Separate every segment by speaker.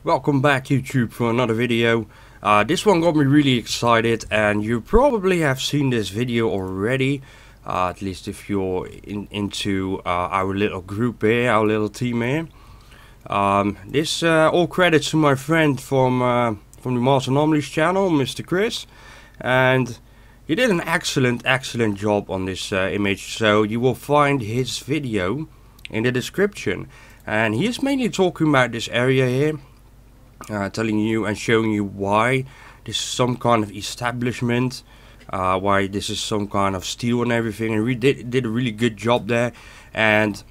Speaker 1: Welcome back YouTube for another video. This one got me really excited, and you probably have seen this video already, at least if you're into our little group here, our little team here. This all credits to my friend from the Mars Anomalies channel, Mr. Chris, and he did an excellent job on this image, so you will find his video in the description. And he is mainly talking about this area here, telling you and showing you why this is some kind of establishment, why this is some kind of steel and everything, and we did a really good job there. And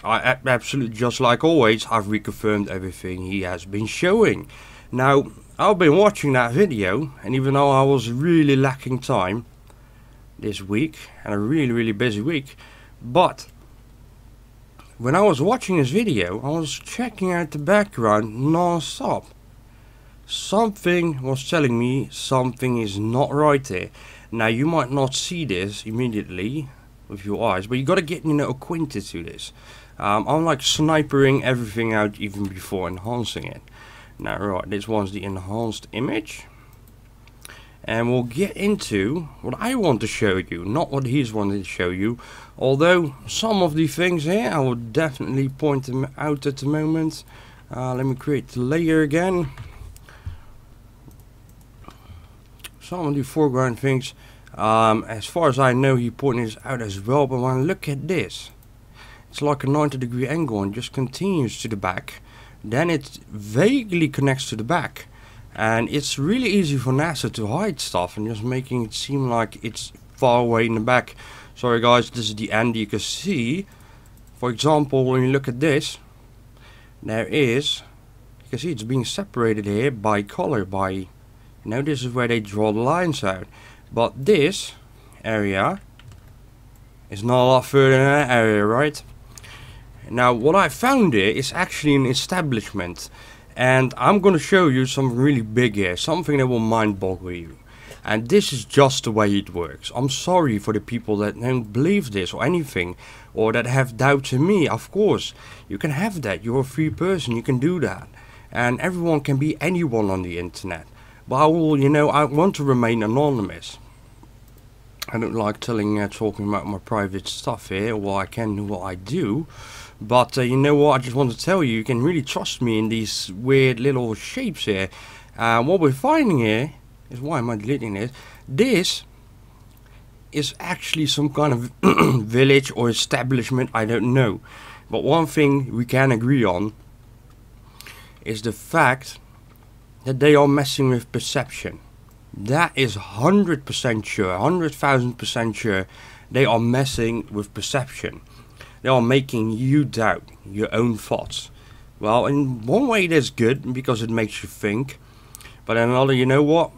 Speaker 1: I absolutely, just like always, I've reconfirmed everything he has been showing. Now, I've been watching that video, and even though I was really lacking time this week, and a really busy week, but when I was watching this video, I was checking out the background non-stop. Something was telling me something is not right there. Now, you might not see this immediately with your eyes, but you gotta get acquainted to this. I'm like snipering everything out even before enhancing it. Now, right, this one's the enhanced image, and we'll get into what I want to show you, not what he's wanted to show you. Although some of the things here I will definitely point them out at the moment. Let me create the layer again. Some of the foreground things, as far as I know, he pointed this out as well. But when I look at this, it's like a 90-degree angle and just continues to the back. Then it vaguely connects to the back. And it's really easy for NASA to hide stuff and just making it seem like it's far away in the back. Sorry guys, this is the end. You can see, for example, when you look at this, there is, you can see it's being separated here by color, by, this is where they draw the lines out. But this area is not a lot further in that area, right? Now, what I found here is actually an establishment. And I'm going to show you something really big here, something that will mind boggle you. And this is just the way it works. I'm sorry for the people that don't believe this or anything, or that have doubts in me. Of course, you can have that. You're a free person, you can do that. And everyone can be anyone on the internet. But I will, I want to remain anonymous. I don't like talking about my private stuff here, what I can do, what I do. But you know what, I just want to tell you, you can really trust me in these weird little shapes here. What we're finding here is, why am I deleting this? This is actually some kind of village or establishment, I don't know. But one thing we can agree on is the fact that they are messing with perception. That is 100% sure, 100,000% sure they are messing with perception. They are making you doubt your own thoughts. Well, in one way that's good, because it makes you think. But in another, you know what?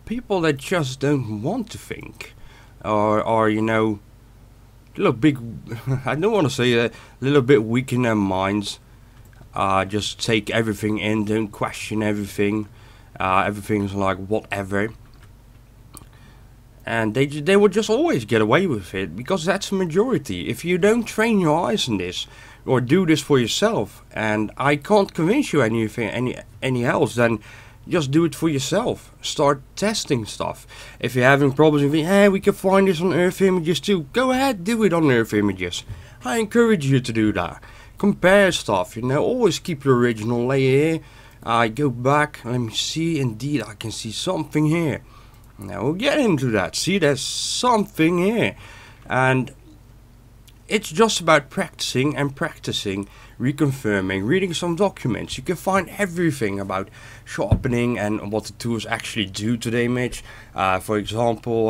Speaker 1: People that just don't want to think, or a little big, I don't want to say that, a little bit weak in their minds. Just take everything in, don't question everything. Everything's like whatever. And they will just always get away with it, because that's the majority. If you don't train your eyes in this, or do this for yourself, and I can't convince you any else, then just do it for yourself. Start testing stuff. If you're having problems, you think, hey, we can find this on Earth Images too, go ahead, do it on Earth Images. I encourage you to do that. Compare stuff, always keep your original layer here. I go back, let me see, indeed I can see something here. Now we'll get into that. See, there's something here. And it's just about practicing and practicing, reconfirming, reading some documents. You can find everything about sharpening and what the tools actually do to the image. For example,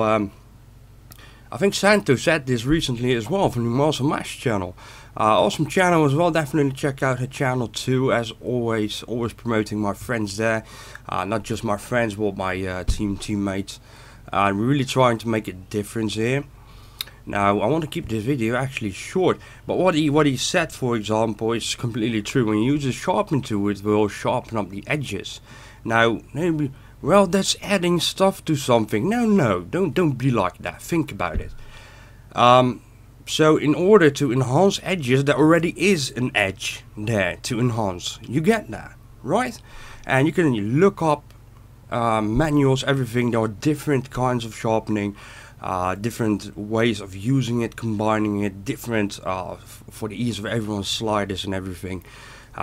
Speaker 1: I think Santo said this recently as well from the Mars Anomalies channel. Awesome channel as well, definitely check out her channel too, as always promoting my friends there. Not just my friends, but my teammates. I'm really trying to make a difference here. Now, I want to keep this video actually short, but what he said, for example, is completely true. When you use a sharpen tool, it will sharpen up the edges. Now, maybe, well, that's adding stuff to something. No, don't be like that. Think about it. So in order to enhance edges, there already is an edge there to enhance. You get that? right? And you can look up manuals, everything. There are different kinds of sharpening, different ways of using it, combining it, different for the ease of everyone's sliders and everything.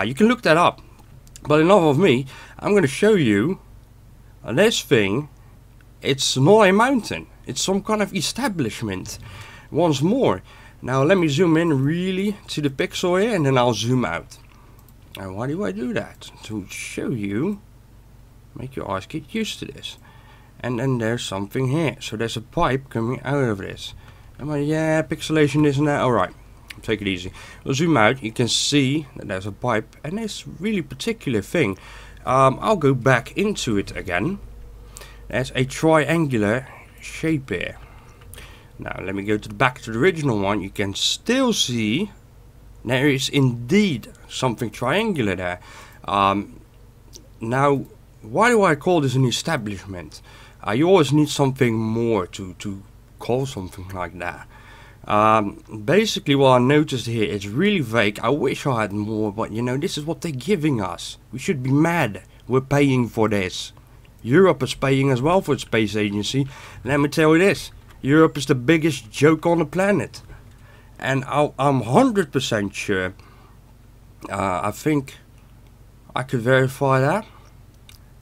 Speaker 1: You can look that up. But enough of me. I'm going to show you this thing. It's not a mountain. It's some kind of establishment. Once more. Now let me zoom in really to the pixel here, and then I'll zoom out. And why do I do that? To show you. Make your eyes get used to this. And then there's something here. So there's a pipe coming out of this. Am I, yeah, pixelation this and that. Alright, take it easy. We'll zoom out. You can see that there's a pipe. And this really particular thing. I'll go back into it again. There's a triangular shape here. Now let me go to the back to the original one. You can still see there is indeed something triangular there. Now, why do I call this an establishment? You always need something more to call something like that. Basically what I noticed here, it's really vague. I wish I had more, but you know, this is what they're giving us. We should be mad. We're paying for this. Europe is paying as well for its space agency. Let me tell you this. Europe is the biggest joke on the planet. And I'm 100% sure. I think I could verify that.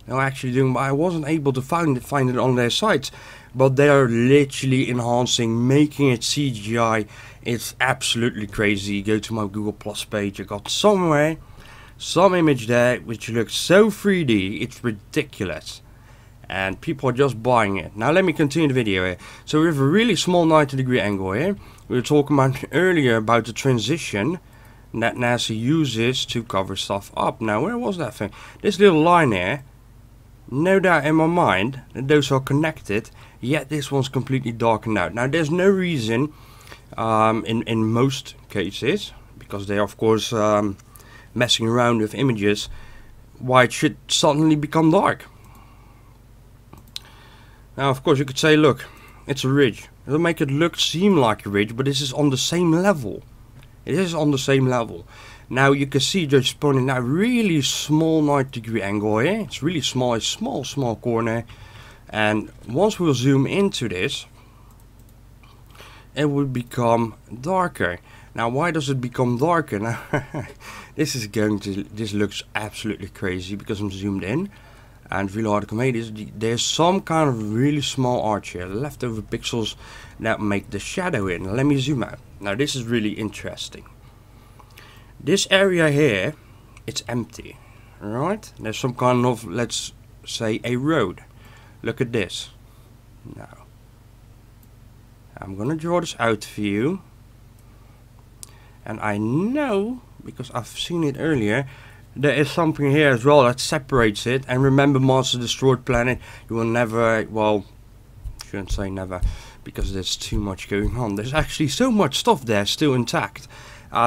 Speaker 1: No, actually, I wasn't able to find it on their sites, but they are literally enhancing, making it CGI. It's absolutely crazy. Go to my Google Plus page. I got some image there which looks so 3D. It's ridiculous, and people are just buying it. Now let me continue the video here. So we have a really small 90-degree angle here. We were talking about earlier about the transition that NASA uses to cover stuff up. Now where was that thing? This little line here. No doubt in my mind that those are connected, yet this one's completely darkened out. Now there's no reason in most cases, because they are of course messing around with images, why it should suddenly become dark. Now of course you could say, look, it's a ridge. It'll make it seem like a ridge, but this is on the same level. It is on the same level. Now you can see just pointing out really small 90-degree angle here. It's really small, a small corner. And once we'll zoom into this, it will become darker. Now why does it become darker? Now this looks absolutely crazy because I'm zoomed in. And really hard to make this. There's some kind of really small arch here, leftover pixels that make the shadow in. Now let me zoom out. Now this is really interesting. This area here, it's empty, right? There's some kind of, let's say, a road. Look at this. Now, I'm gonna draw this out for you. And I know, because I've seen it earlier, there is something here as well that separates it. And remember, Monster Destroyed Planet, you will never, well, shouldn't say never, because there's too much going on. There's actually so much stuff there still intact.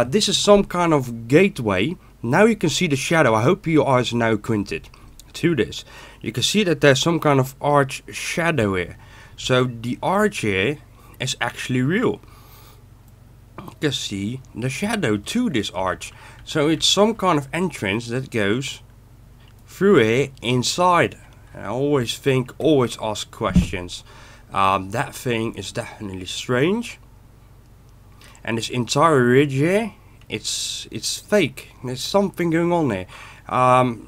Speaker 1: This is some kind of gateway. Now you can see the shadow. I hope your eyes are now acquainted to this. You can see that there's some kind of arch shadow here. So the arch here is actually real. You can see the shadow to this arch. So it's some kind of entrance that goes through here inside. And I always ask questions. That thing is definitely strange. And this entire ridge here, it's fake. There's something going on there.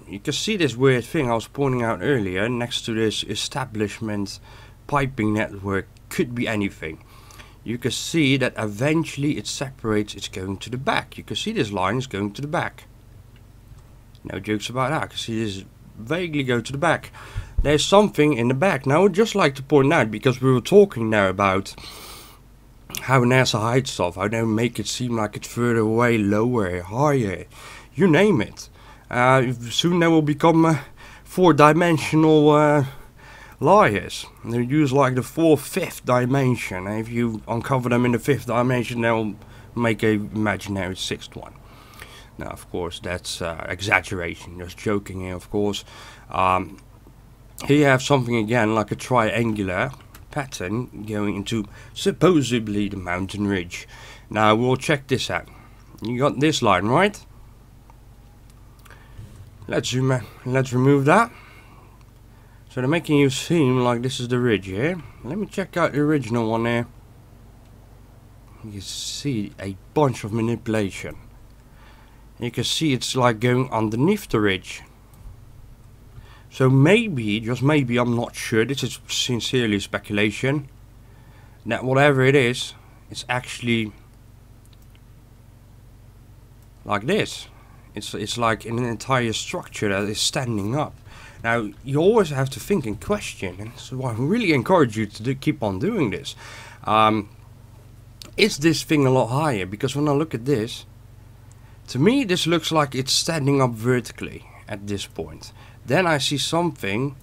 Speaker 1: You can see this weird thing I was pointing out earlier next to this establishment piping network. Could be anything. You can see that eventually it separates. It's going to the back. You can see this line is going to the back. No jokes about that. I can see this vaguely go to the back. There's something in the back. Now I would just like to point out, because we were talking now about how NASA hides stuff, how they make it seem like it's further away, lower, higher, you name it. Soon they will become 4-dimensional liars. They use like the 4/5 dimension. And if you uncover them in the 5th dimension, they'll make a imaginary 6th one. Now, of course, that's exaggeration. Just joking here, of course. Here you have something again like a triangular pattern going into supposedly the mountain ridge. Now we'll check this out. You got this line, right? let's remove that. So they're making you seem like this is the ridge here. Let me check out the original one there. You see a bunch of manipulation. You can see it's like going underneath the ridge. So maybe, just maybe, I'm not sure, this is sincerely speculation, that whatever it is, it's actually like this. It's like an entire structure that is standing up. Now, you always have to think and question, and so I really encourage you to keep on doing this. Is this thing a lot higher? Because when I look at this, to me this looks like it's standing up vertically at this point. Then I see something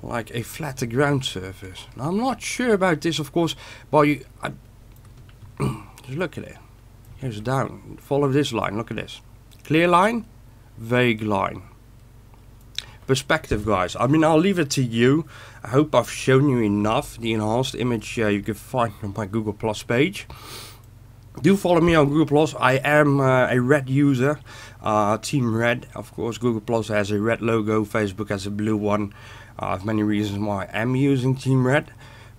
Speaker 1: like a flatter ground surface. Now, I'm not sure about this, of course, but just look at it. Here's down. Follow this line. Look at this. Clear line, vague line. Perspective, guys. I mean, I'll leave it to you. I hope I've shown you enough. The enhanced image you can find on my Google Plus page. Do follow me on Google Plus. I am a red user, Team Red. Of course, Google Plus has a red logo. Facebook has a blue one. I have many reasons why I am using Team Red.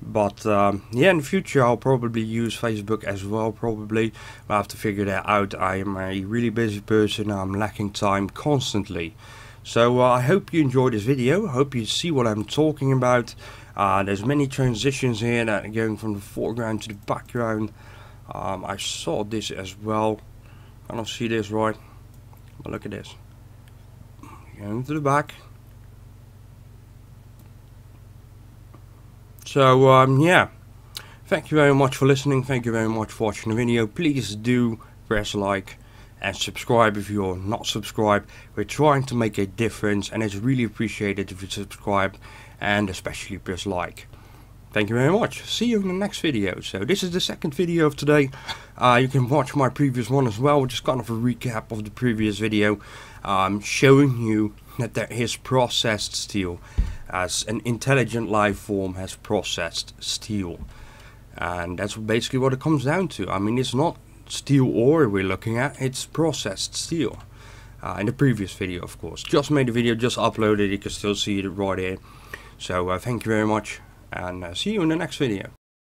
Speaker 1: But yeah, in the future I'll probably use Facebook as well. Probably I'll have to figure that out. I am a really busy person. I'm lacking time constantly. So I hope you enjoyed this video. I hope you see what I'm talking about. There's many transitions here that are going from the foreground to the background. I saw this as well. I don't see this right, but look at this. Going to the back. So yeah, thank you very much for listening. Thank you very much for watching the video. Please do press like and subscribe if you're not subscribed. We're trying to make a difference, and it's really appreciated if you subscribe and especially press like. Thank you very much. See you in the next video. So this is the second video of today. You can watch my previous one as well, which is kind of a recap of the previous video, showing you that there is processed steel, as an intelligent life form has processed steel. And that's basically what it comes down to. I mean, it's not steel ore we're looking at, it's processed steel. In the previous video, of course. Just made the video, just uploaded, you can still see it right here. So thank you very much, and see you in the next video.